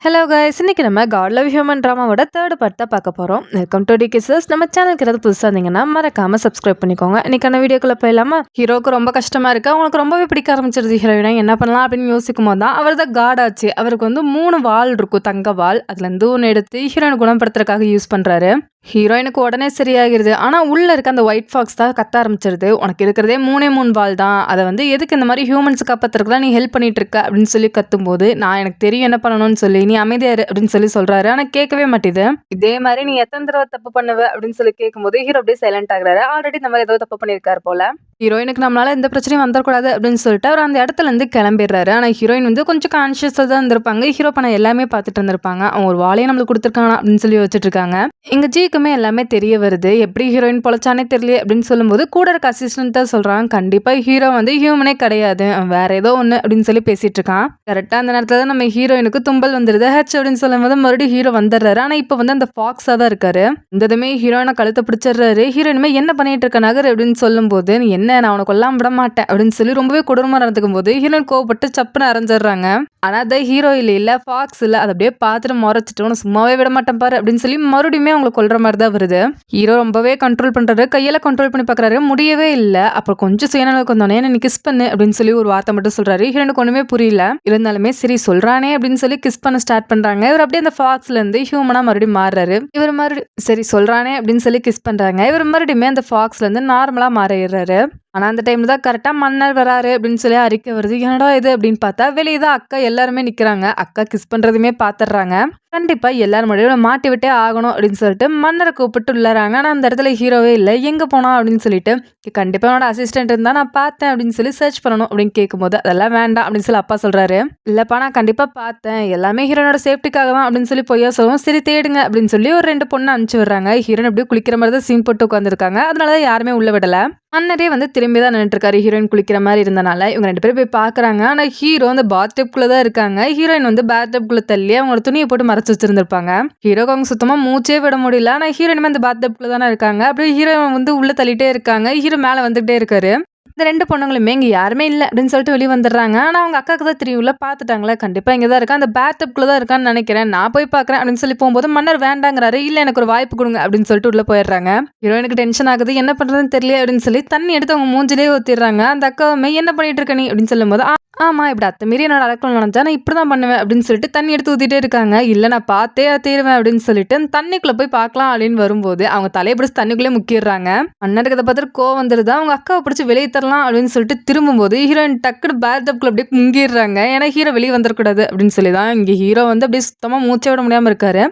Hello guys, இன்னைக்கு நம்ம God love human ட்ராமாவோட தேர்ட் பார்ட் தான் பார்க்க போகிறோம். வெல்கம் டு டிகிசஸ். நம்ம சேனலுக்கு ஏதாவது புதுசாக இருந்தீங்கன்னா மறக்காம சப்ஸ்கிரைப் பண்ணிக்கோங்க. இன்னைக்கான வீடியோக்குள்ள போயிடலாமா? ஹீரோக்கு ரொம்ப கஷ்டமா இருக்கு. அவங்களுக்கு ரொம்பவே பிடிக்க ஆரம்பிச்சிருது ஹீரோயினை. என்ன பண்ணலாம் அப்படின்னு யோசிக்கும் போது தான் அவர் தான் காட் ஆச்சு. அவருக்கு வந்து 3 வால் இருக்கும், தங்க வால். அதுலேருந்து ஒன்று எடுத்து ஹீரோயினை குணப்படுத்துறதுக்காக யூஸ் பண்ணுறாரு. ஹீரோயினுக்கு உடனே சரியாகிருது. ஆனால் உள்ளே இருக்க அந்த ஒயிட் ஃபாக்ஸ் தான் கத்த ஆரம்பிச்சிருது. உனக்கு இருக்கிறதே 3 வால் தான், அதை வந்து எதுக்கு இந்த மாதிரி ஹியூமன்ஸ் காப்பாற்றுறதுக்கு தான் நீ ஹெல்ப் பண்ணிட்டு இருக்க அப்படின்னு சொல்லி கத்தும்போது, நான் எனக்கு தெரியும் என்ன பண்ணணும்னு சொல்லி, நீ அமைதியாரு அப்படின்னு சொல்லி சொல்றாரு. ஆனால் கேட்கவே மாட்டேது. இதே மாதிரி நீ எத்தனை தடவை தப்பு பண்ணுவ அப்படின்னு சொல்லி கேட்கும்போது ஹீரோ அப்படியே சைலண்ட் ஆகுறாரு. ஆல்ரெடி இந்த மாதிரி ஏதோ தப்பு பண்ணியிருக்காரு போல. ஹீரோயினுக்கு நம்மளால எந்த பிரச்சனையும் வந்துடக்கூடாது அப்படின்னு சொல்லிட்டு அவர் அந்த இடத்துல இருந்து கிளம்பிடுறாரு. ஆனால் ஹீரோயின் வந்து கொஞ்சம் கான்ஷியஸாக தான் இருந்திருப்பாங்க. ஹீரோ பண்ண எல்லாமே பார்த்துட்டு இருந்திருப்பாங்க. அவங்க ஒரு வாழையை நம்மளுக்கு கொடுத்துருக்காங்க அப்படின்னு சொல்லி வச்சுட்டு இருக்காங்க. எங்க ஜிக்குமே எல்லாமே தெரிய வருது. எப்படி ஹீரோயின் பொழைச்சானே தெரியல அப்படின்னு சொல்லும்போது கூட இருக்க அசிஸ்டன்ட் தான் சொல்றாங்க, கண்டிப்பா ஹீரோ வந்து ஹியூமனே கிடையாது, வேற ஏதோ ஒண்ணு அப்படின்னு சொல்லி பேசிட்டு இருக்கான். கரெக்டா அந்த நேரத்துல தான் நம்ம ஹீரோயினுக்கு தும்பல் வந்துருது. ஹச் அப்படின்னு சொல்லும்போது மறுபடியும் ஹீரோ வந்துடுறாரு. ஆனா இப்ப வந்து அந்த ஃபாக்ஸா தான் இருக்காரு. இந்ததுமே ஹீரோயினை கழுத்தை பிடிச்சிடுறாரு. ஹீரோயினுமே என்ன பண்ணிட்டு இருக்க நகர் அப்படின்னு சொல்லும் போது, நீ என்ன, நான் உனக்கு கொல்லாம விட மாட்டேன் அப்படின்னு சொல்லி ரொம்பவே கொடூரமா நடந்துக்கும் போது ஹீரோயின் கோவப்பட்டு சப்புன்னு அரைஞ்சிடுறாங்க. ஆனா அதை ஹீரோ இல்ல ஃபாக்ஸ் இல்ல, அதை அப்படியே பார்த்துட்டு முறைச்சிட்டு உன சும்மாவே விட மாட்டேன் பாரு அப்படின்னு சொல்லி மறுபடியுமே அவங்களை கொல்ற மாதிரி தான் வருது. ஹீரோ ரொம்பவே கண்ட்ரோல் பண்றாரு. கையில கண்ட்ரோல் பண்ணி பாக்குறாரு, முடியவே இல்ல. அப்புறம் கொஞ்சம் சுயநலக்கு வந்தோடனே நீ கிஸ் பண்ணு அப்படின்னு சொல்லி ஒரு வார்த்தை மட்டும் சொல்றாரு. ஹீரோனுக்கு ஒண்ணுமே புரியல. இருந்தாலுமே சரி சொல்றானே அப்படின்னு சொல்லி கிஸ் பண்ண ஸ்டார்ட் பண்றாங்க. இவர் அப்படியே அந்த ஃபாக்ஸ்ல இருந்து ஹியூமனா மறுபடியும் மாறுறாரு. இவர் மறுபடியும் சரி சொல்றானே அப்படின்னு சொல்லி கிஸ் பண்றாங்க. இவர் மறுபடியுமே அந்த ஃபாக்ஸ்ல இருந்து நார்மலா மாறிடுறாரு. ஆனா அந்த டைம்ல தான் கரெக்டா மன்னர் வராரு அப்படின்னு சொல்லி அறிக்கை வருது. என்னடா இது அப்படின்னு பார்த்தா வெளியே தான் அக்கா எல்லாருமே நிக்கிறாங்க. அக்கா கிஸ் பண்றதுமே பாத்துடுறாங்க. கண்டிப்பா எல்லாரும் முன்னாடியும் மாட்டி விட்டே ஆகணும் அப்படின்னு சொல்லிட்டு மன்னரை கூப்பிட்டு உள்ளாராங்க. ஆனா அந்த இடத்துல ஹீரோவே இல்லை. எங்க போனா அப்படின்னு சொல்லிட்டு, கண்டிப்பா என்னோட அசிஸ்டன்ட் இருந்தா நான் பார்த்தேன் அப்படின்னு சொல்லி சர்ச் பண்ணணும் அப்படின்னு கேட்கும்போது, அதெல்லாம் வேண்டாம் அப்படின்னு சொல்லி அப்பா சொல்றாரு. இல்லப்பா நான் கண்டிப்பா பார்த்தேன், எல்லாமே ஹீரோனோட சேஃப்டிக்காக தான் அப்படின்னு சொல்லி பொய்யா சொல்லுவோம். சரி தேடுங்க அப்படின்னு சொல்லி ஒரு 2 பொண்ணு அனுப்பிச்சு விடுறாங்க. ஹீரோன் அப்படியே குளிக்கிற மாதிரி தான் சீன் போட்டு உட்காந்துருக்காங்க. அதனாலதான் யாருமே உள்ள விடல. மன்னரே வந்து திரும்பி தான் நின்றுட்டு இருக்காரு. ஹீரோயின் குளிக்கிற மாதிரி இருந்தனால இவங்க 2 பேரும் போய் பாக்குறாங்க. ஆனா ஹீரோ அந்த பாத்டப்குள்ள தான் இருக்காங்க. ஹீரோயின் வந்து பாத்டப்குள்ள தள்ளி அவங்களோட துணியை போட்டு மறைச்சு வச்சிருந்திருப்பாங்க. ஹீரோக்கு அவங்க சுத்தமா மூச்சே விட முடியல. ஆனா ஹீரோயினுமே அந்த பாத்டப்குள்ள தானே இருக்காங்க. அப்படியே ஹீரோ வந்து உள்ள தள்ளிட்டே இருக்காங்க. ஹீரோ மேல வந்துகிட்டே இருக்காரு. இந்த 2 பொண்ணுங்களுமே இங்க யாருமே இல்ல அப்படின்னு சொல்லிட்டு வெளியே வந்துடுறாங்க. ஆனா அவங்க அக்காக்கு தான் தெரியும்ல, பாத்துட்டாங்களா, கண்டிப்பா இங்கதான் இருக்கா, அந்த பேட்டப்குள்ள தான் இருக்கான்னு நினைக்கிறேன், நான் போய் பாக்குறேன் அப்படின்னு சொல்லி போகும்போது மன்னர் வேண்டாங்கிறாரு. இல்ல எனக்கு ஒரு வாய்ப்பு கொடுங்க அப்படின்னு சொல்லிட்டு உள்ள போயிடுறாங்க. ஹீரோயினுக்கு டென்ஷன் ஆகுது, என்ன பண்றதுன்னு தெரியல அப்படின்னு சொல்லி தண்ணி எடுத்து அவங்க மூஞ்சிலே ஊத்திடுறாங்க. அந்த அக்காவுமே என்ன பண்ணிட்டு இருக்க நீ அப்படின்னு சொல்லும் போது, ஆமா இப்படி அத்தமீறி என்னோட அடக்கம் நினைச்சா நான் இப்படிதான் பண்ணுவேன் அப்படின்னு சொல்லிட்டு தண்ணி எடுத்து ஊத்திட்டே இருக்காங்க. இல்ல நான் பார்த்தே தீருவேன் அப்படின்னு சொல்லிட்டு தண்ணிக்குள்ள போய் பார்க்கலாம் அப்படின்னு வரும்போது அவங்க தலையை பிடிச்சி தண்ணிக்குள்ளே முக்கிடுறாங்க. அண்ணனுக்கு அதை பார்த்துட்டு கோவம் வந்துருது. அவங்க அக்காவை பிடிச்சி வெளியே தரலாம் அப்படின்னு சொல்லிட்டு திரும்பும்போது ஹீரோயின் டக்குனு பேட்டப்குள்ள அப்படியே முங்கிடுறாங்க. ஏன்னா ஹீரோ வெளியே வந்துடக்கூடாது அப்படின்னு சொல்லி தான் இங்க ஹீரோ வந்து அப்படியே சுத்தமா மூச்சை விட முடியாம இருக்காரு.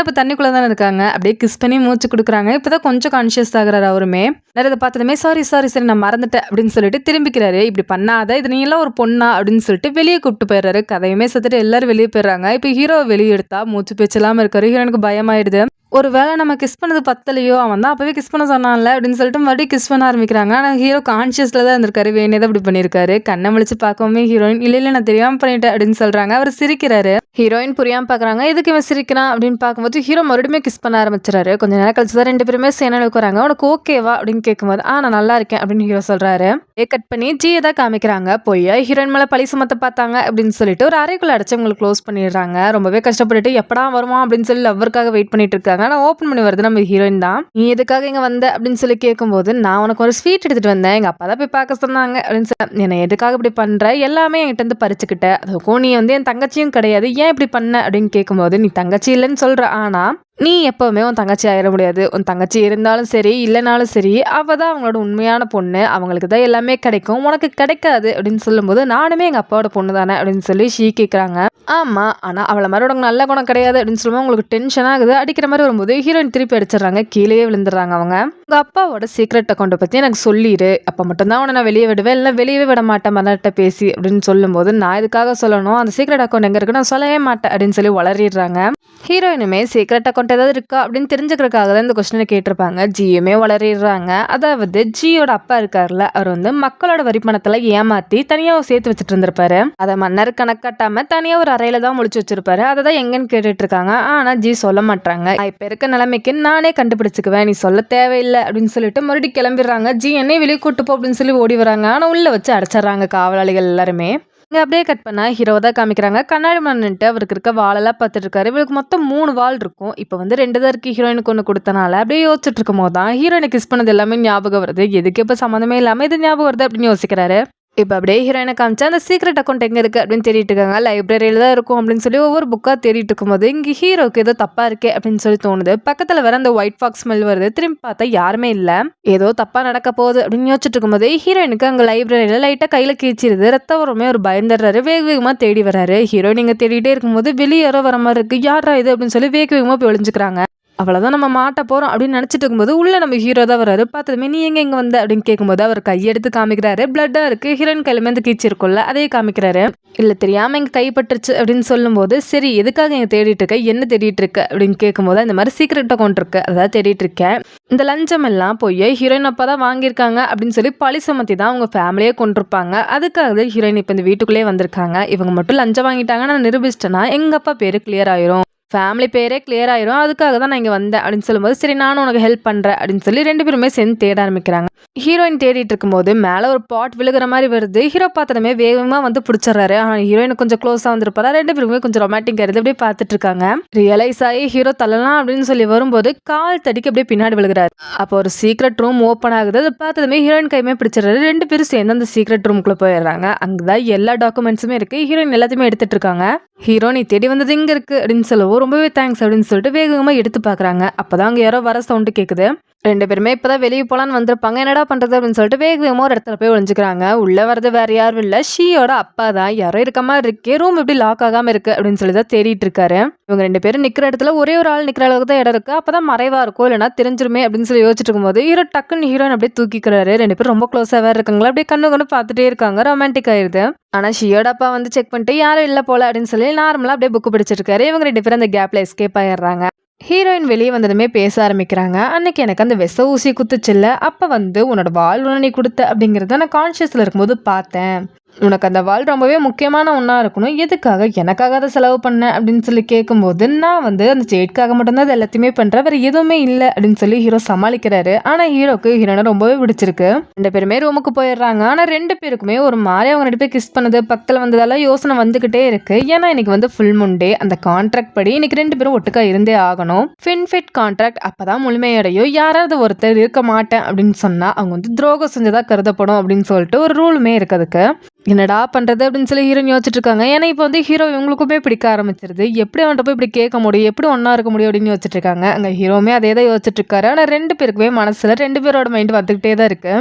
இப்ப தண்ணிக்குள்ள தானே இருக்காங்க. அப்படியே கிஸ் பண்ணி மூச்சு கொடுக்குறாங்க. இப்பதான் கொஞ்சம் கான்சியஸ் ஆகுறாரு. அவருமே நிறைய பார்த்ததுமே சாரி சரி நான் மறந்துட்டேன் அப்படின்னு சொல்லிட்டு திரும்பிக்கிறாரு. இப்படி பண்ணாத, இது நீ எல்லாம் ஒரு பொண்ணா அப்படின்னு சொல்லிட்டு வெளியே கூப்பிட்டு போயிடுறாரு. கதையுமே செத்துட்டு எல்லாரும் வெளியே போயிடுறாங்க. இப்ப ஹீரோ வெளியே எடுத்தா மூச்சு பேச்சு இல்லாம இருக்காரு. ஹீரோனுக்கு பயமாயிடுது. ஒருவேளை நம்ம கிஸ் பண்ணது பத்தலையோ, அவன் தான் அப்பவே கிஸ் பண்ண சொன்னான்ல அப்படின்னு சொல்லிட்டு மறுபடியும் கிஸ் பண்ண ஆரம்பிக்கிறாங்க. ஆனால் ஹீரோ கான்சியஸ்ல தான் இருந்திருக்காரு. வேணே தான் இப்படி பண்ணியிருக்காரு. கண்ணை முழிச்சு பார்க்கவுமே ஹீரோயின் இல்ல நான் தெரியாம பண்ணிட்டேன் அப்படின்னு சொல்றாங்க. அவர் சிரிக்கிறாரு. ஹீரோயின் புரியாம பாக்குறாங்க, எதுக்கு இவன் சிரிக்கிறான் அப்படின்னு பார்க்கும்போது ஹீரோ மறுபடியும் கிஸ் பண்ண ஆரம்பிச்சிடாரு. கொஞ்ச நேரம் கழிச்சு தான் 2 பேருமே சேனலுக்கு வராங்க. உனக்கு ஓகேவா அப்படின்னு கேட்கும்போது, நான் நல்லா இருக்கேன் அப்படின்னு ஹீரோ சொல்றாரு. கட் பண்ணி ஜியை தான் காமிக்கிறாங்க. பொய்யா ஹீரோயின் மேல பழி சுமத்த பார்த்தாங்க அப்படின்னு சொல்லிட்டு ஒரு அறைக்குள்ள அடைச்சு உங்களுக்கு க்ளோஸ் பண்ணிடுறாங்க. ரொம்பவே கஷ்டப்பட்டுட்டு எப்படா வருவான் அப்படின்னு சொல்லி லவ்வருக்காக வெயிட் பண்ணிட்டு இருக்காங்க. ஆனா ஓப்பன் பண்ணி வருது நம்ம ஹீரோயின் தான். நீ எதுக்காக இங்க வந்த அப்படின்னு சொல்லி கேட்கும்போது, நான் உனக்கு ஒரு ஸ்வீட் எடுத்துட்டு வந்தேன், எங்க அப்பா தான் போய் பார்க்க சொன்னாங்க அப்படின்னு சொல்லி, என்ன எதுக்காக இப்படி பண்ற, எல்லாமே என்கிட்ட இருந்து பறிச்சுக்கிட்ட, அதுக்கும் நீ வந்து என் தங்கச்சியும் கிடையாது, ஏன் இப்படி பண்ண அப்படின்னு கேட்கும்போது, நீ தங்கச்சி இல்லைன்னு சொல்ற, ஆனா நீ எப்பவுமே உன் தங்கச்சி ஆயிட முடியாது. உன் தங்கச்சி இருந்தாலும் சரி இல்லைனாலும் சரி, அவ தான் அவங்களோட உண்மையான பொண்ணு, அவங்களுக்கு தான் எல்லாமே கிடைக்கும், உனக்கு கிடைக்காது அப்படின்னு சொல்லும்போது, நானுமே எங்க அப்பாவோட பொண்ணு தானே அப்படின்னு சொல்லி ஷீ கேட்குறாங்க. ஆமா, ஆனா அவளை மாதிரி உனக்கு நல்ல குணம் கிடையாது அப்படின்னு சொல்லும்போது உங்களுக்கு டென்ஷன் ஆகுது. அடிக்கிற மாதிரி வரும்போது ஹீரோயின் திருப்பி அடிச்சிடறாங்க. கீழே விழுந்துடுறாங்க. அவங்க உங்க அப்பாவோட சீக்ரெட் அக்கௌண்ட்டை பத்தி எனக்கு சொல்லிடு, அப்ப மட்டும்தான் உன்னை நான் வெளியே விடுவேன், இல்லை வெளியவே விட மாட்டேன் மன்னர்கிட்ட பேசி அப்படின்னு சொல்லும்போது, நான் இதுக்காக சொல்லணும், அந்த சீக்ரெட் அக்கௌண்ட் எங்க இருக்கு நான் சொல்லவே மாட்டேன் அப்படின்னு சொல்லி வளரிடுறாங்க. ஹீரோயினுமே சீக்ரெட் அக்கௌண்ட் ஏதாவது இருக்கா அப்படின்னு தெரிஞ்சுக்கிறதுக்காக தான் இந்த கொஸ்டினை கேட்டிருப்பாங்க. ஜியுமே வளரிடுறாங்க. அதாவது ஜியோட அப்பா இருக்காருல்ல, அவர் வந்து மக்களோட வரி பணத்துல ஏமாத்தி தனியா சேர்த்து வச்சுட்டு இருந்திருப்பாரு. அதை மன்னர் கணக்காட்டாம தனியா ஒரு அறையில தான் முழிச்சு வச்சிருப்பாரு. அதை தான் எங்கன்னு கேட்டுட்டு இருக்காங்க. ஆனா ஜி சொல்ல மாட்டாங்க. இப்ப இருக்க நிலைமைக்கு நானே கண்டுபிடிச்சுக்குவேன், நீ சொல்ல தேவையில்லை அப்படின்னு சொல்லிட்டு மறுபடியும் கிளம்பிடுறாங்க. ஜி என்னை வெளியே கூட்டு போ அப்படின்னு சொல்லி ஓடி வராங்க. ஆனா உள்ள வச்சு அடைச்சிடறாங்க காவலாளிகள் எல்லாருமே. இங்க அப்படியே கட் பண்ணா ஹீரோவ தான் காமிக்கிறாங்க. கண்ணாடி முன்னாடி நின்னுட்டு அவருக்கு இருக்க வாளெல்லாம் பார்த்துட்டு இருக்காரு. இவருக்கு மொத்தம் 3 வாள் இருக்கும். இப்ப வந்து 2 தான் இருக்கு. ஹீரோயினுக்கு 1 குடுத்தனால அப்படியே யோசிச்சுட்டு இருக்கும்போது தான் ஹீரோயின கிஸ் பண்ணது எல்லாமே ஞாபகம் வருது. எதுக்கு இப்ப சம்மந்தமே இல்லாம இது ஞாபகம் வருது அப்படின்னு யோசிக்கிறாரு. இப்ப அப்படியே ஹீரோயின காமிச்சா, அந்த சீக்ரெட் அக்கவுண்ட் எங்க இருக்கு அப்படின்னு தேடிட்டு இருக்காங்க. லைப்ரரியில தான் இருக்கும் அப்படின்னு சொல்லி ஒவ்வொரு புக்கா தேடிட்டு இருக்கும்போது, இங்க ஹீரோக்கு ஏதோ தப்பா இருக்கே அப்படின்னு சொல்லி தோணுது. பக்கத்துல வேற அந்த ஒயிட் ஃபாக்ஸ் ஸ்மெல் வருது. திரும்பி பார்த்தா யாருமே இல்ல. ஏதோ தப்பா நடக்க போகுது அப்படின்னு யோசிச்சுட்டு இருக்கும்போது, ஹீரோயினுக்கு அங்க லைப்ரரியில லைட்டா கையில கீச்சிருது. ரத்தம் வரமே ஒரு பயந்துடுறாரு. வேக வேகமா தேடி வராரு. ஹீரோயின் இங்க தேடிட்டே இருக்கும்போது வெளியே யாரோ வர மாதிரி இருக்கு. யாரா இது அப்படின்னு சொல்லி வேக வேகமா போய் ஒளிஞ்சுக்கிறாங்க. அவ்வளோதான் நம்ம மாட்ட போறோம் அப்படின்னு நினைச்சிட்டு இருக்கும்போது உள்ள நம்ம ஹீரோ தான் வராரு. பார்த்ததுமே நீ எங்க இங்க வந்த அப்படின்னு கேட்கும்போது அவர் கையெடுத்து காமிக்கிறாரு. பிளட்டா இருக்கு. ஹீரோயின் கையில இருந்து கீச்சு இருக்கும்ல அதையே காமிக்கிறாரு. இல்ல தெரியாம எங்க கைப்பற்றுச்சு அப்படின்னு சொல்லும்போது சரி எதுக்காக எங்க தேடிட்டு இருக்க என்ன தேடிட்டு இருக்க அப்படின்னு கேட்கும்போது இந்த மாதிரி சீக்கிரட்டா கொண்டு இருக்கு அதாவது தேடிட்டு இருக்கேன். இந்த லஞ்சம் எல்லாம் போய் ஹீரோயின் அப்பா தான் வாங்கியிருக்காங்க அப்படின்னு சொல்லி பழி சுமத்தி தான் அவங்க ஃபேமிலியே கொண்டிருப்பாங்க. அதுக்காக ஹீரோயின் இப்ப இந்த வீட்டுக்குள்ளேயே வந்திருக்காங்க. இவங்க மட்டும் லஞ்சம் வாங்கிட்டாங்க நான் நிரூபிச்சிட்டேன்னா எங்க அப்பா பேரு கிளியர் ஆயிரும். ஃபேமிலி பேரே கிளியர் ஆயிரும். அதுக்காக தான் நான் இங்க வந்தேன் அப்படின்னு சொல்லும்போது சரி நானும் உனக்கு ஹெல்ப் பண்றேன் அப்படின்னு சொல்லி 2 பேருமே சேர்ந்து தேட ஆரம்பிக்கிறாங்க. ஹீரோயின் தேடிட்டு இருக்கும்போது மேல ஒரு பாட் விழுகிற மாதிரி வருது. ஹீரோ பார்த்ததுமே வேகமா வந்து பிடிச்சிடறாரு. ஆனா ஹீரோயின் கொஞ்சம் க்ளோஸா வந்திருப்பாரா. 2 பேருமே கொஞ்சம் ரொமான்டிக் ஆயிருது. அப்படியே பார்த்துட்டு இருக்காங்க. ரியலைஸ் ஆகி ஹீரோ தள்ளலாம் அப்படின்னு சொல்லி வரும்போது கால் தடிக்கு அப்படியே பின்னாடி விழுகிறாரு. அப்போ ஒரு சீக்ரெட் ரூம் ஓப்பன் ஆகுது. அதை பார்த்ததுமே ஹீரோயின் கையுமே பிடிச்சிடறாரு. 2 பேரும் சேர்ந்து அந்த சீக்ரெட் ரூம்குள்ள போயிடுறாங்க. அங்கதான் எல்லா டாக்குமெண்ட்ஸுமே இருக்கு. ஹீரோயின் எல்லாத்தையுமே எடுத்துட்டு இருக்காங்க. ஹீரோ நீ தேடி வந்தது இங்க இருக்கு அப்படின்னு சொல்லவும் ரொம்பவே தேங்க்ஸ் அப்படின்னு சொல்லிட்டு வேகமா எடுத்து பாக்குறாங்க. அப்பதான் அங்க யாரோ வர சவுண்டு கேக்குது. 2 பேருமே இப்பதான் வெளியே போலான்னு வந்திருப்பாங்க. என்னடா பண்றது அப்படின்னு சொல்லிட்டு வேகமா ஒரு இடத்துல போய் ஒளிஞ்சுக்கிறாங்க. உள்ள வரது வேற யாரும் இல்ல ஷீயோட அப்பா தான். யாரோ இருக்க மாதிரி இருக்கே ரூம் எப்படி லாக் ஆகாம இருக்கு அப்படின்னு சொல்லி தான் தேடிட்டு இருக்காரு. இவங்க 2 பேரும் நிக்கிற இடத்துல ஒரே ஒரு ஆள் நிக்கிற அளவுக்கு தான் இடம் இருக்கு. அப்பதான் மறைவா இருக்கும் இல்லைன்னா தெரிஞ்சிருமே அப்படின்னு சொல்லி யோசிச்சுட்டு இருக்கும்போது ஹீரோ டக்குன்னு ஹீரோயின் அப்படியே தூக்கிக்கிறாரு. 2 பேரும் ரொம்ப க்ளோஸா வேற இருக்காங்களா அப்படியே கண்ணு கண்ணு பார்த்துட்டே இருக்காங்க. ரொமான்டிக் ஆயிருது. ஆனா ஷியோட அப்பா வந்து செக் பண்ணிட்டு யாரும் இல்ல போல அப்படின்னு சொல்லி நார்மலா அப்படியே புக் படிச்சிட்டு இருக்காரு. இவங்க 2 பேரும் அந்த கேப்ல எஸ்கேப் ஆயிடுறாங்க. ஹீரோயின் வெளியே வந்ததுமே பேச ஆரம்பிக்கிறாங்க. அன்னைக்கு எனக்கு அந்த விஷ ஊசி குத்துச்சுல்ல அப்ப வந்து உன்னோட வாள் நீ கொடுத்த அப்படிங்கறத நான் கான்சியஸ்ல இருக்கும்போது பார்த்தேன். உனக்கு அந்த வாள் ரொம்பவே முக்கியமான ஒன்றா இருக்கணும். எதுக்காக எனக்காக அதை செலவு பண்ண அப்படின்னு சொல்லி கேட்கும்போது நான் வந்து அந்த ஜெயிட்காக மட்டும்தான் அது எல்லாத்தையுமே பண்ணுறேன் வேறு எதுவுமே இல்லை அப்படின்னு சொல்லி ஹீரோ சமாளிக்கிறாரு. ஆனால் ஹீரோக்கு ஹீரோனை ரொம்பவே பிடிச்சிருக்கு. 2 பேருமே ரூமுக்கு போயிடுறாங்க. ஆனால் 2 பேருக்குமே ஒரு மாதிரி அவங்க 2 பேர் கிஸ் பண்ணது பக்கத்தில் வந்ததால யோசனை வந்துக்கிட்டே இருக்கு. ஏன்னா இன்னைக்கு வந்து ஃபுல் முண்டே அந்த கான்ட்ராக்ட் படி இன்னைக்கு 2 பேரும் ஒட்டுக்கா இருந்தே ஆகணும். ஃபிட் கான்ட்ராக்ட் அப்பதான் முழுமையடையும். யாராவது ஒருத்தர் இருக்க மாட்டேன் அப்படின்னு சொன்னா அவங்க வந்து துரோகம் செஞ்சதா கருதப்படும் அப்படின்னு சொல்லிட்டு ஒரு ரூலுமே இருக்கு. அதுக்கு என்னடா பண்றது அப்படின்னு சொல்லி ஹீரோயின் யோசிச்சுட்டு இருக்காங்க. ஏன்னா இப்போ வந்து ஹீரோ இவங்களுக்குமே பிடிக்க ஆரம்பிச்சிருது. எப்படி அவன்கிட்ட போய் இப்படி கேட்க முடியும் எப்படி ஒன்னா இருக்க முடியும் அப்படின்னு யோசிச்சுட்டு இருக்காங்க. அங்க ஹீரோவுமே அதே தான் யோசிச்சுட்டு இருக்காரு. ஆனா 2 பேருக்குமே மனசுல 2 பேரோட மைண்ட் வந்துகிட்டே தான் இருக்கு.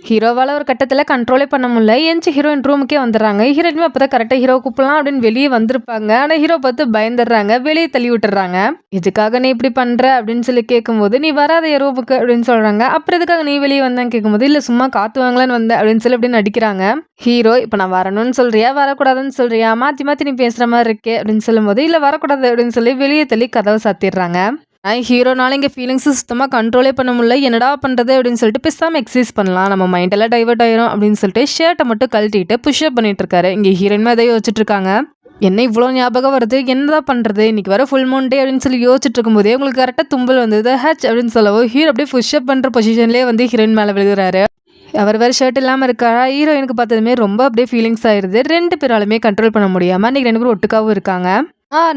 ஹீரோவால ஒரு கட்டத்துல கண்ட்ரோலே பண்ண முடியல. ஏஞ்சி ஹீரோயின் ரூமுக்கே வந்துடுறாங்க. ஹீரோயினுமே அப்பதான் கரெக்டா ஹீரோ கூப்பிடலாம் அப்படின்னு வெளியே வந்திருப்பாங்க. ஆனா ஹீரோ பார்த்து பயந்துடுறாங்க. வெளியே தள்ளி விட்டுறாங்க. இதுக்காக நீ இப்படி பண்ற அப்படின்னு சொல்லி கேட்கும்போது நீ வராத ரூமுக்கு அப்படின்னு சொல்றாங்க. அப்புறம் எதுக்காக நீ வெளியே வந்தேன்னு கேட்கும்போது இல்ல சும்மா காத்து வாங்கலான்னு வந்த அப்படின்னு சொல்லி அப்படின்னு நடிக்கிறாங்க. ஹீரோ இப்ப நான் வரணும்னு சொல்றியா வரக்கூடாதுன்னு சொல்றியா மாத்தி மாத்தி நீ பேசுற மாதிரி இருக்கே அப்படின்னு சொல்லும்போது இல்ல வரக்கூடாது அப்படின்னு சொல்லி வெளியே தள்ளி கதவை சாத்திடுறாங்க. ஹீரோனால இங்கே ஃபீலிங்ஸை சுத்தமாக கண்ட்ரோலே பண்ண முடியல. என்னடா பண்ணுறது அப்படின்னு சொல்லிட்டு பேசாமல் எக்ஸசைஸ் பண்ணலாம் நம்ம மைண்ட் எல்லாம் டைவர்ட் ஆயிரும் அப்படின்னு சொல்லிட்டு ஷர்ட்டை மட்டும் கழட்டிட்டு புஷ்அப் பண்ணிட்டு இருக்காரு. இங்கே ஹீரோயின்மே அதை யோசிச்சுட்டு இருக்காங்க. என்ன இவ்வளோ ஞாபகம் வருது என்னதான் பண்ணுறது இன்னைக்கு வர ஃபுல் மூன் டே அப்படின்னு சொல்லி யோசிச்சுட்டு இருக்கும்போதே உங்களுக்கு கரெக்டாக தும்பல் வந்தது ஹச் அப்படின்னு சொல்லவும் ஹீரோ அப்படியே புஷ்அப் பண்ணுற பொசிஷன்லேயே வந்து ஹீரோயின் மேலே விழுகிறாரு. அவர் வேறு ஷர்ட் இல்லாமல் இருக்காரா. ஹீரோயினுக்கு பார்த்ததுமே ரொம்ப அப்படியே ஃபீலிங்ஸ் ஆயிடுது. 2 பேராலுமே கண்ட்ரோல் பண்ண முடியாமல் அன்றைக்கி 2 பேரும் ஒட்டுக்காவும் இருக்காங்க.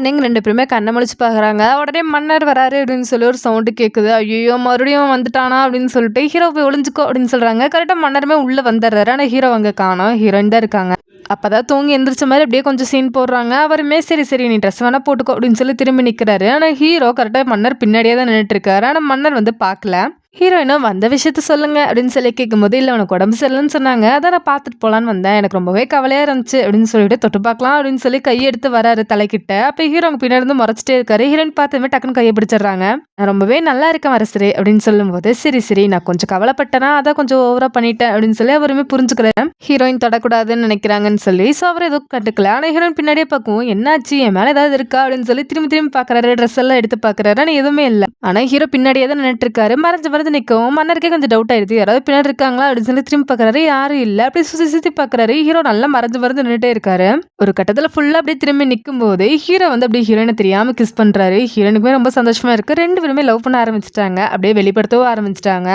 நீங்கள் 2 பேருமே கண்ணை முழிச்சு பார்க்குறாங்க. உடனே மன்னர் வராரு அப்படின்னு சொல்லி ஒரு சவுண்டு கேட்குது. ஐயோ மறுபடியும் வந்துட்டானா அப்படின்னு சொல்லிட்டு ஹீரோ போய் ஒளிஞ்சுக்கோ அப்படின்னு சொல்கிறாங்க. கரெக்டாக மன்னருமே உள்ளே வந்துடுறாரு. ஆனால் ஹீரோ அங்கே காணோம். ஹீரோயின் தான் இருக்காங்க. அப்பதான் தூங்கி எந்திரிச்ச மாதிரி அப்படியே கொஞ்சம் சீன் போடுறாங்க. அவருமே சரி சரி நீ ட்ரெஸ் வேணா போட்டுக்கோ அப்படின்னு சொல்லி திரும்பி நிற்கிறாரு. ஆனால் ஹீரோ கரெக்டாக மன்னர் பின்னாடியே தான் நின்றுட்டு இருக்காரு. ஆனால் மன்னர் வந்து பார்க்கல. ஹீரோயினும் வந்த விஷயத்த சொல்லுங்க அப்படின்னு சொல்லி கேட்கும்போது இல்லை உனக்கு உடம்பு சரியில்லைன்னு சொன்னாங்க அதான் நான் பார்த்துட்டு போகலான்னு வந்தேன் எனக்கு ரொம்பவே கவலையாக இருந்துச்சு அப்படின்னு சொல்லிட்டு தொட்டு பார்க்கலாம் அப்படின்னு சொல்லி கையெடுத்து வராரு தலைக்கிட்ட. அப்போ ஹீரோ அவங்க பின்னாடி இருந்து முறைச்சிட்டே இருக்காரு. ஹீரோயின் பார்த்துமே டக்குன்னு கையை பிடிச்சிடுறாங்க. நான் ரொம்பவே நல்லா இருக்கேன் அரசரே அப்படின்னு சொல்லும்போது சரி சரி நான் கொஞ்சம் கவலைப்பட்டேனா அதான் கொஞ்சம் ஓவரா பண்ணிட்டேன் அப்படின்னு சொல்லி அவருமே புரிஞ்சுக்கிறேன். ஹீரோயின் தொடக்கூடாதுன்னு நினைக்கிறாங்கன்னு சொல்லி ஸோ அவர் எதுவும் கட்டுக்கல. ஆனால் ஹீரோயின் பின்னாடியே பார்க்கும் என்னாச்சு என் மேலே ஏதாவது இருக்கா அப்படின்னு சொல்லி திரும்பி திரும்பி பார்க்குறாரு. ட்ரெஸ் எல்லாம் எடுத்து பார்க்குறாரு. ஆனால் எதுவுமே இல்லை. ஆனால் ஹீரோ பின்னாடியே தான் நின்றுட்டு இருக்காரு. மறைஞ்சு நிற்கவும் மன்னருக்கே கொஞ்சம் டவுட் ஆயிடுது. யாராவது பின்னாடி இருக்காங்களா அப்படின்னு சொல்லி திரும்பி பார்க்குறாரு. யாரும் இல்லை. அப்படி சுத்தி பார்க்குறாரு. ஹீரோ நல்லா மறைஞ்சு நின்றுட்டே இருக்காரு. ஒரு கட்டத்தில் ஃபுல்லாக அப்படியே திரும்பி நிற்கும் போது ஹீரோ வந்து அப்படியே ஹீரோயினை தெரியாம கிஸ் பண்றாரு. ஹீரோயினுக்குமே ரொம்ப சந்தோஷமா இருக்கு. 2 பேருமே லவ் பண்ண ஆரம்பிச்சிட்டாங்க. அப்படியே வெளிப்படுத்தவும் ஆரம்பிச்சிட்டாங்க.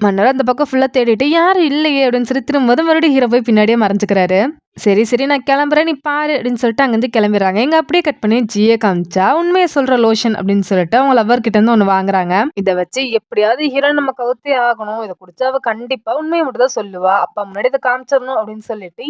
மன்னர் அந்த பக்கம் ஃபுல்லா தேடிட்டு யாரும் இல்லையே அப்படின்னு சொல்லி திரும்பும்போது மறுபடியும் ஹீரோ போய் பின்னாடியே மறைஞ்சுக்கிறாரு. சரி சரி நான் கிளம்புறேன் நீ பாரு அப்படின்னு சொல்லிட்டு அங்கேருந்து கிளம்பிடுறாங்க. எங்க அப்படியே கட் பண்ணி ஜியை காமிச்சா உண்மையை சொல்ற லோஷன் அப்படின்னு சொல்லிட்டு அவங்க லவர் கிட்ட இருந்து ஒன்று வாங்குறாங்க. இதை வச்சு எப்படியாவது ஹீரோ நம்ம கவுத்தே ஆகணும், இதை குடிச்சா அவ கண்டிப்பா உண்மையை மட்டும் தான் சொல்லுவா, அப்பா முன்னாடி இதை காமிச்சிடணும் அப்படின்னு சொல்லிட்டு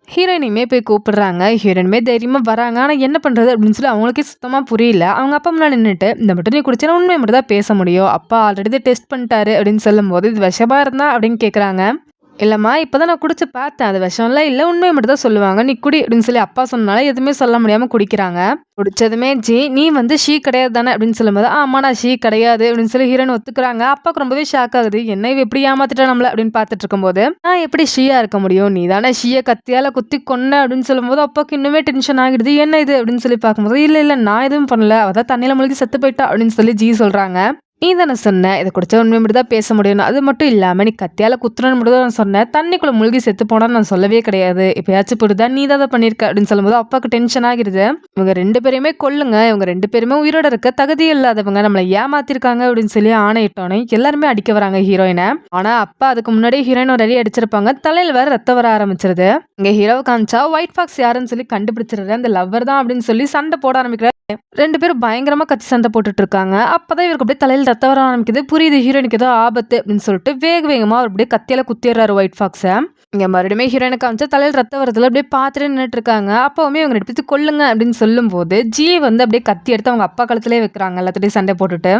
ஹீரோயினையுமே போய் கூப்பிடுறாங்க. ஹீரோயினுமே தைரியமா வராங்க. ஆனா என்ன பண்றது அப்படின்னு சொல்லி அவங்களுக்கே சுத்தமா புரியல. அவங்க அப்பா முன்னாடி நின்னுட்டு இந்த மட்டும் நீ குடிச்சா உண்மையை மட்டும் தான் பேச முடியும், அப்பா ஆல்ரெடி டெஸ்ட் பண்ணிட்டாரு அப்படின்னு சொல்லும் போது இது விஷமா இருந்தா அப்படின்னு கேக்குறாங்க. இல்லம்மா இப்பதான் நான் குடிச்சு பார்த்தேன், அது விஷம்லாம் இல்ல, உண்மையை மட்டும் தான் சொல்லுவாங்க, நீ குடி அப்படின்னு சொல்லி அப்பா சொன்னால எதுவுமே சொல்ல முடியாம குடிக்கிறாங்க. குடிச்சதுமே ஜி நீ வந்து ஷீ கிடையாது தானே அப்படின்னு சொல்லும்போது ஆமா நான் ஷீ கிடையாது அப்படின்னு சொல்லி ஹீரோயின் ஒத்துக்குறாங்க. அப்பாவுக்கு ரொம்பவே ஷாக் ஆகுது, என்ன இவ எப்படி ஏமாத்திட்டா நம்மள அப்படின்னு பார்த்துட்டு இருக்கும்போது நான் எப்படி ஷீயா இருக்க முடியும், நீ தானே ஷீயை கத்தியால குத்தி கொன்ன அப்படின்னு சொல்லும்போது அப்பாவுக்கு இன்னுமே டென்ஷன் ஆகிடுது. என்ன இது அப்படின்னு சொல்லி பார்க்கும்போது இல்ல இல்ல நான் எதுவும் பண்ணல, அவதான் தண்ணியில மூழ்கி செத்து போயிட்டா அப்படின்னு சொல்லி ஜி சொல்றாங்க. நீ தானே சொன்ன இதை குடிச்சா உண்மை மட்டும் தான் பேச முடியும், அது மட்டும் இல்லாம நீ கத்தியால குத்துறன்னு மட்டும் தான் நான் சொன்னேன், தண்ணிக்குள்ள மூழ்கி செத்து போனான்னு நான் சொல்லவே கிடையாது, இப்பயாச்சும் புரியுதா நீ தான் பண்ணிருக்க அப்படின்னு சொல்லும்போது அப்பாவுக்கு டென்ஷன் ஆகிடுது. இவங்க 2 பேரையுமே கொல்லுங்க, இவங்க 2 பேருமே உயிரோட இருக்க தகுதி இல்லாதவங்க, நம்மளை ஏமாத்திருக்காங்க அப்படின்னு சொல்லி ஆணையிட்டோன்னே எல்லாருமே அடிக்க வராங்க ஹீரோயினை. ஆனா அப்பா அதுக்கு முன்னாடி ஹீரோயின் ஒரு அடி அடிச்சிருப்பாங்க, தலையில வேற ரத்தம் வர ஆரம்பிச்சிருது. இங்க ஹீரோ காமிச்சா ஒயிட் ஃபாக்ஸ் யாருன்னு சொல்லி கண்டுபிடிச்சிருது, அந்த லவ்வர் தான் அப்படின்னு சொல்லி சண்டை போட ஆரம்பிக்கிறார். 2 பேரும் பயங்கரமா கத்தி சண்டை போட்டுட்டு இருக்காங்க. அப்பதான் இவருக்கு அப்படியே தலையில ரத்தம் வர ஆரம்பிக்குது. புரியுது ஹீரோயினுக்கு ஏதோ ஆபத்து அப்படின்னு சொல்லிட்டு வேக வேகமா அவர் அப்படியே கத்தியால குத்திடுறாரு ஒயிட் ஃபாக்ஸ. இங்க மறுபடியும் ஹீரோயினை காமிச்சா தலையில ரத்தம் வரதுல அப்படியே பார்த்துட்டு நின்றுட்டு இருக்காங்க. அப்பவுமே இவங்க 2 பேத்து கொல்லுங்க அப்படின்னு சொல்லும் போது ஜி வந்து அப்படியே கத்தி எடுத்து அவங்க அப்பா கழுத்திலே வைக்கிறாங்க, எல்லாத்திட்டையும் சண்டை போட்டுட்டு.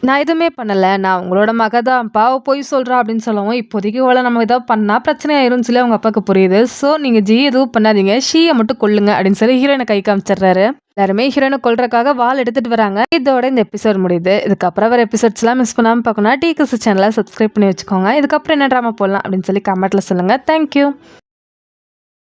நான் எதுவுமே பண்ணல, நான் உங்களோட மக தான், பாவ பொய் சொல்றா அப்படின்னு சொல்லவும் இப்போதைக்கு இவ்வளோ நம்ம ஏதாவது பண்ணா பிரச்சனை ஆயிரும்னு சொல்லி அவங்க அப்பாவுக்கு புரியுது. ஸோ நீங்க ஜி எதுவும் பண்ணாதீங்க, ஷீயை மட்டும் கொல்லுங்க அப்படின்னு சொல்லி ஹீரோயினை கை காமிச்சிடுறாரு. எல்லாருமே ஹீரோயினை கொல்றதுக்காக வாள் எடுத்துட்டு வராங்க. இதோட இந்த எபிசோட் முடியுது. இதுக்கப்புறம் வர எபிசோட்ஸ்லாம் மிஸ் பண்ணாம பார்க்கணும்னா டிகிஸ் சேனலை சப்ஸ்கிரைப் பண்ணி வச்சுக்கோங்க. இதுக்கப்புறம் என்ன ட்ராமா போடலாம் அப்படின்னு சொல்லி கமெண்ட்ல சொல்லுங்க. தேங்க்யூ.